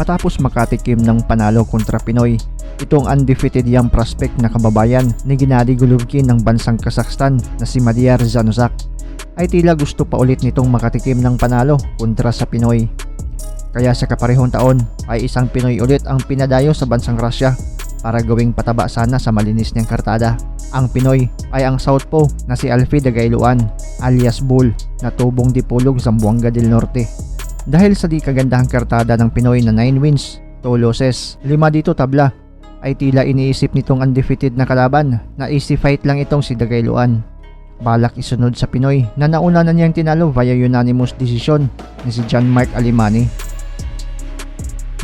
matapos makatikim ng panalo kontra Pinoy. Itong undefeated young prospect na kababayan ni Gennady Golovkin ng bansang Kazakhstan na si Madiar Zanuzak ay tila gusto pa ulit nitong makatikim ng panalo kontra sa Pinoy. Kaya sa kaparehong taon ay isang Pinoy ulit ang pinadayo sa bansang Russia para gawing pataba sana sa malinis niyang kartada. Ang Pinoy ay ang southpaw na si Alfie Dagailoan alias Bull na tubong Dipolog, Zamboanga del Norte. Dahil sa di kagandahang kartada ng Pinoy na 9 wins, 2 losses, 5 dito tabla, ay tila iniisip nitong undefeated na kalaban na easy fight lang itong si Dagailoan. Balak isunod sa Pinoy na nauna na niyang tinalo via unanimous decision ni si John Mark Alimani.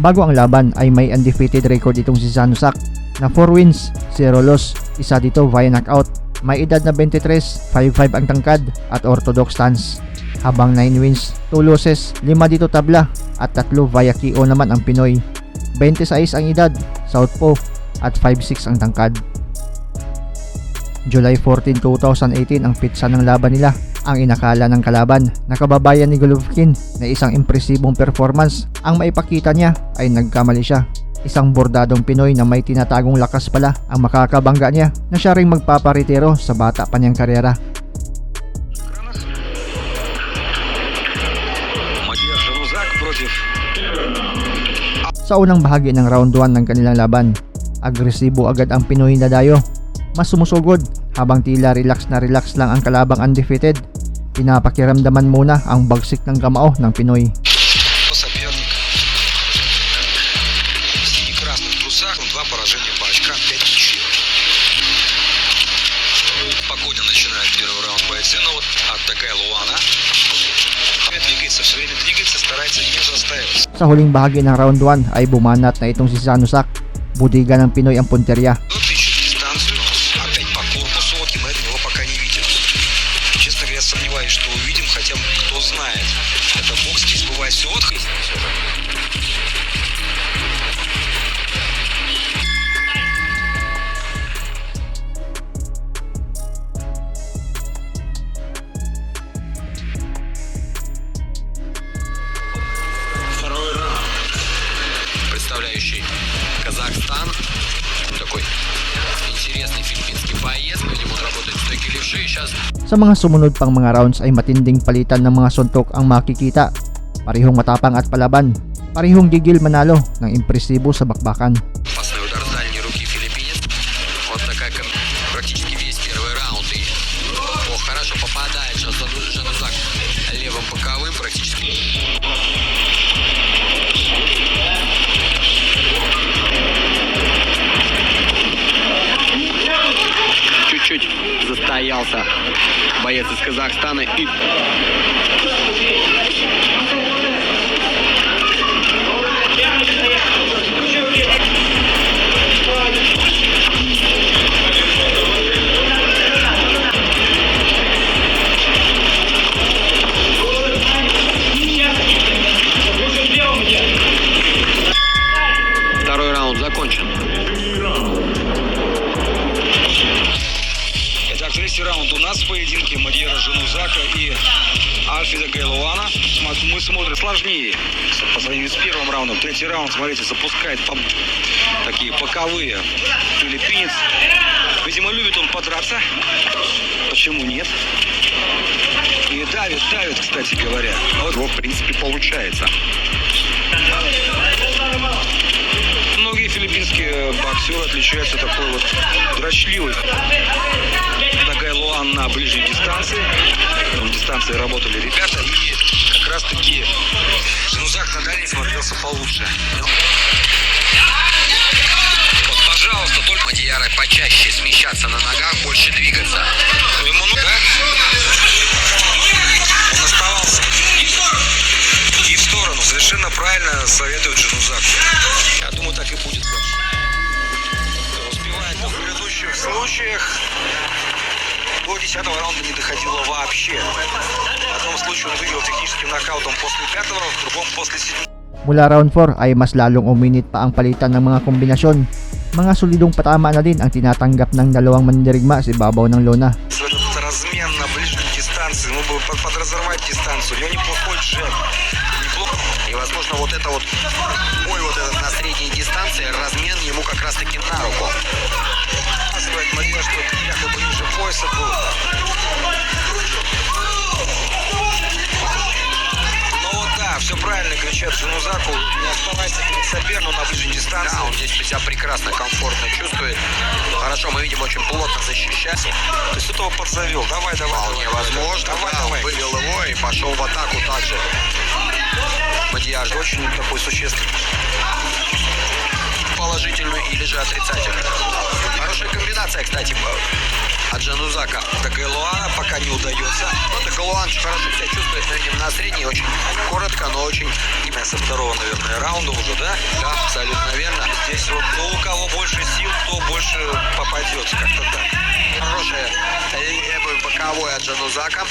Bago ang laban ay may undefeated record itong si Zanuzak na 4 wins, 0 loss, isa dito via knockout. May edad na 23, 5'5" ang tangkad at orthodox stance. Habang 9 wins, 2 losses, 5 dito tabla at 3 via KO naman ang Pinoy. 26 ang edad, southpaw at 5'6" ang tangkad. July 14, 2018 ang pitsa ng laban nila. Ang inakala ng kalaban na kababayan ni Golovkin na isang impresibong performance ang maipakita niya ay nagkamali siya. Isang bordadong Pinoy na may tinatagong lakas pala ang makakabangga niya na siya ring magpaparitiro sa bata pa niyang karyera. Sa unang bahagi ng round 1 ng kanilang laban, agresibo agad ang Pinoy na dayo. Mas sumusugod habang tila relax lang ang kalabang undefeated. Pinapakiramdaman muna ang bagsik ng kamao ng Pinoy. Sa huling bahagi ng round 1 ay bumanat na itong si Zanuzak. Budiga ng Pinoy ang punterya. Представляющий Казахстан, такой интересный филиппинский боец, на нем он работает в стойке левши. Сейчас sa mga sumunod pang mga rounds ay matinding palitan ng mga suntok ang makikita. Parehong matapang at palaban, parehong gigil manalo ng impresibo sa bakbakan. опасный удар с дальней руки филиппинец. Вот такая практически весь первый раунд. И хорошо попадает сейчас Занузак левым боковым практически. Чуть-чуть застоялся боец из Казахстана и второй раунд закончен. Третий раунд у нас в поединке Мадиара Занузака и Альфи Дагайлоана. Мы смотрим сложнее по сравнению с первым раундом. Третий раунд, смотрите, запускает такие боковые филиппинец. Видимо, любит он подраться. Почему нет? И давит, кстати говоря. Вот его, в принципе, получается. Многие филиппинские боксеры отличаются такой вот дрочливостью. Дагайлоан на ближней дистанции. На дистанции работали ребята. И как раз таки Занузак на дальней смотрелся получше. Вот, пожалуйста, только Мадиара почаще смещаться на ногах, больше двигаться. Ему, да? Он оставался и в сторону. Совершенно правильно советует Занузак. Я думаю, так и будет. Успевает в предыдущих случаях. До 10-го раунда не доходило вообще. В одном случае он выиграл техническим нокаутом после 5-го, в другом после 7-го. Mula round 4 ay mas lalong uminit pa ang palitan ng mga kombinasyon. Mga solidong patama na din ang tinatanggap ng dalawang mandirigma sa ibabaw ng lona. Этот размен на ближней дистанции, ну, подразорвать дистанцию. У него неплохой джеб. И, возможно, вот это вот бой вот этот на средней дистанции, размен ему как раз-таки на руку. Показывает Мадьяр, что якобы ниже пояса был. Ну вот да, все правильно кричат Жанузаку. Не оставайся перед соперником на ближней дистанции. Да, он здесь себя прекрасно, комфортно чувствует. Хорошо, мы видим, очень плотно защищаться. То есть кто-то его подзавел. Давай. Вполне возможно, Давай. вывел его и пошел в атаку также. Мадьяр Очень такой существенный. положительную или же отрицательную. Хорошая комбинация, кстати, от Жанузака. До Гаэлуана пока не удается. Вот и Галуан хорошо себя чувствует, но видим на средней, очень коротко, но очень... Со второго, наверное, раунда уже, да? Да, абсолютно верно. Здесь вот у кого больше сил, кто больше попадется, как-то так. Хорошая левый боковой от Жанузака.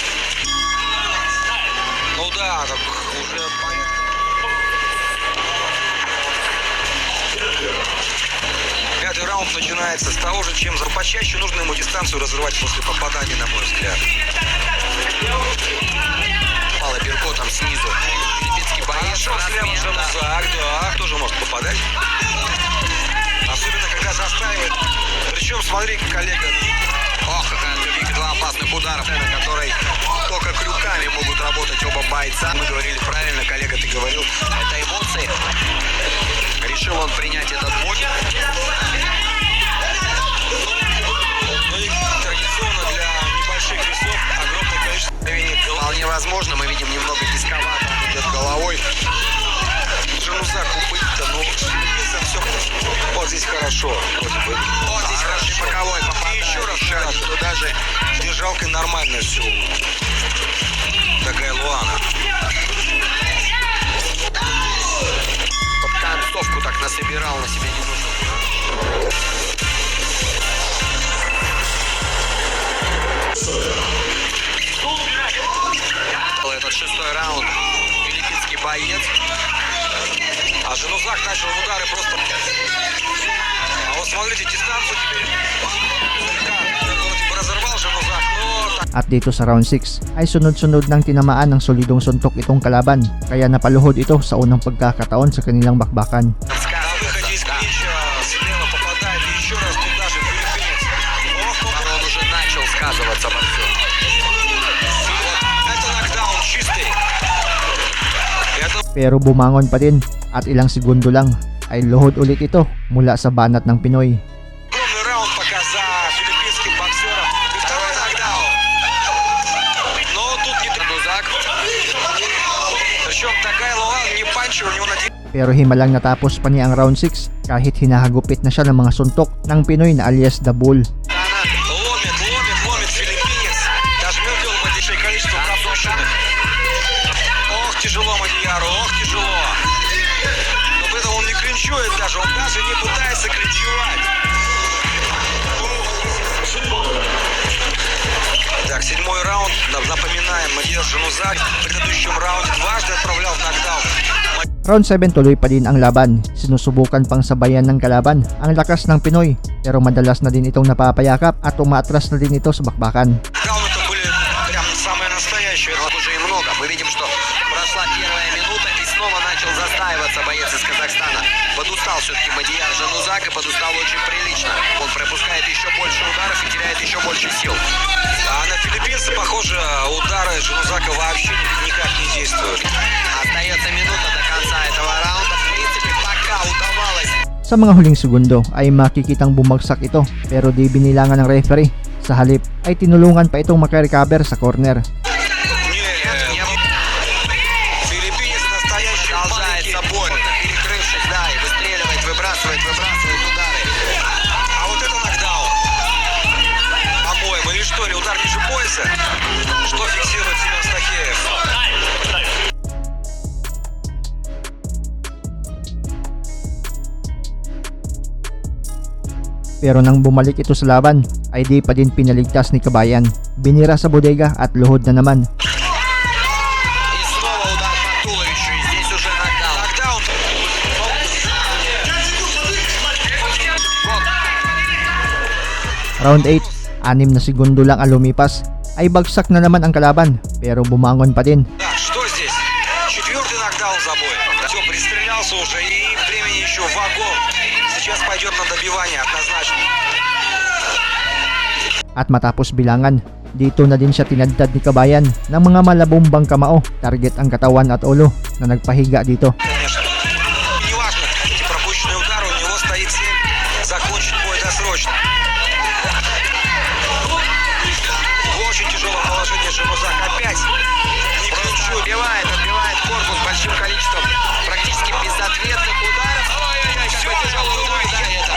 Ну да, так уже понятно. Пятый раунд начинается с того же, чем почаще нужно ему дистанцию разрывать после попадания, на мой взгляд. Пала перкотом снизу. Филиппинский боец. Хорошо, слева Жанузак, да, тоже может попадать. Особенно, когда застаивает. Причем, смотри, коллега. Ох, какая тупик, два опасных удара, на которой только крюками могут работать оба бойца. Мы говорили правильно, коллега, ты говорил, это эмоции. Решил он принять этот бой. Ну и традиционно для небольших весов огромное количество проявлений. Вполне возможно, мы видим немного низковато, он идет головой. Жанузак убыть-то, ну, все. Вот здесь хорошо, вроде бы. Вот здесь хороший боковой попадает. И еще раз, еще один туда же. держалкой нормально все. До Гаэлуана. Под концовку так насобирал на себе немного. Этот шестой раунд. Филиппинский боец. А Жанузак начал удары просто... А вот смотрите, дистанцию теперь... Да, вроде бы разорвал Жанузак, но... At dito sa round 6 ay sunod-sunod ng tinamaan ng solidong suntok itong kalaban, kaya napaluhod ito sa unang pagkakataon sa kanilang bakbakan. На выходе из клинча слева попадает и еще раз туда же филиппинец. Он уже начал сказываться во всем. Это нокдаун чистый. Это Pero bumangon pa din at ilang segundo lang ay luhod ulit ito mula sa banat ng Pinoy. огромный раунд пока за филиппинским боксером. И второй нокдаун. Но тут не... Жанузак. Причем такая Гаэлуан не панчер, у него на... Pero himalang natapos pa niya ang round 6 kahit hinahagupit na siya ng mga suntok ng Pinoy na alias The Bull. Ломит филиппинец. Дожмет его большое количество пропущенных. Ох, тяжело Мадьяру, ох, тяжело. Но при этом он не клинчует даже, он даже не пытается клинчевать. Так, седьмой раунд. Напоминаем, Мадьяр Жанузак в предыдущем раунде дважды отправлял в нокдаун. Round 7 tuloy pa din ang laban. Sinusubukan pang sabayan ng kalaban ang lakas ng Pinoy, pero madalas na din itong napapayakap at umaatras na din ito sa bakbakan. Раунд-то были прям самые настоящие. Вот уже и много. Мы видим, что прошла первая минута и снова начал застаиваться боец из Казахстана. Подустал все-таки Мадьяр Жанузак и подустал очень прилично. Он пропускает еще больше ударов и теряет еще больше сил. А на филиппинца, похоже, удары Жанузака вообще никак не действуют. Остается минута до конца этого раунда. В принципе, пока удавалось. Sa mga huling segundo ay makikitang bumagsak ito, pero di binilangan ng referee. Sa halip ay tinulungan pa itong makarecover sa corner. Филиппинец настоящий Продолжается бой, перекрывшись, да, и выстреливает, выбрасывает удары. А вот это нокдаун. По-моему, или что, или удар ниже пояса? Что фиксирует Семен Стахеев? Pero nang bumalik ito sa laban ay di pa din pinaligtas ni Kabayan. Binira sa bodega at luhod na naman. И снова удар по туловищу, и здесь уже нокдаун. Нокдаун. Round 8, 6 na segundo lang ang lumipas ay bagsak na naman ang kalaban pero bumangon pa din. Да, что здесь? Четвертый нокдаун за бой. Все, пристрелялся уже и времени еще вагон. Сейчас пойдет на добивание однозначно. At matapos bilangan, dito na din siya tinadtad ni Kabayan ng mga malabombang kamao, target ang katawan at ulo na nagpahiga dito. Конечно. И неважно, эти пропущенные удары, у него стоит цель закончить бой досрочно. В очень тяжелом положении Жанузак опять не к ключу. Отбивает корпус большим количеством практически безответных ударов. Ой-ой-ой, какой тяжелый удар это.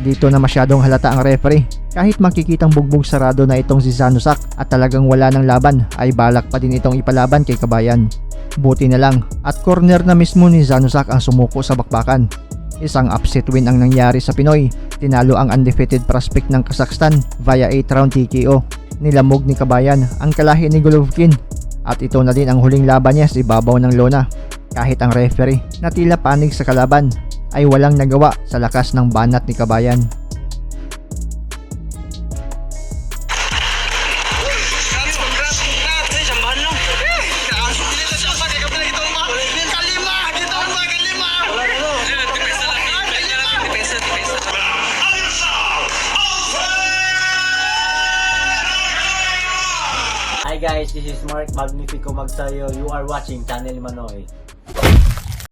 Dito na masyadong halata ang referee. Kahit makikitang bugbog sarado na itong si Zanusak at talagang wala ng laban, ay balak pa din itong ipalaban kay Kabayan. Buti na lang at corner na mismo ni Zanusak ang sumuko sa bakbakan. Isang upset win ang nangyari sa Pinoy. Tinalo ang undefeated prospect ng Kazakhstan via 8-round TKO. Nilamog ni Kabayan ang kalahi ni Golovkin at ito na din ang huling laban niya sa ibabaw ng lona. Kahit ang referee na tila panig sa kalaban ay walang nagawa sa lakas ng banat ni Kabayan. Hi guys, this is Mark Magnifico Magsayo. You are watching Channel Manoy.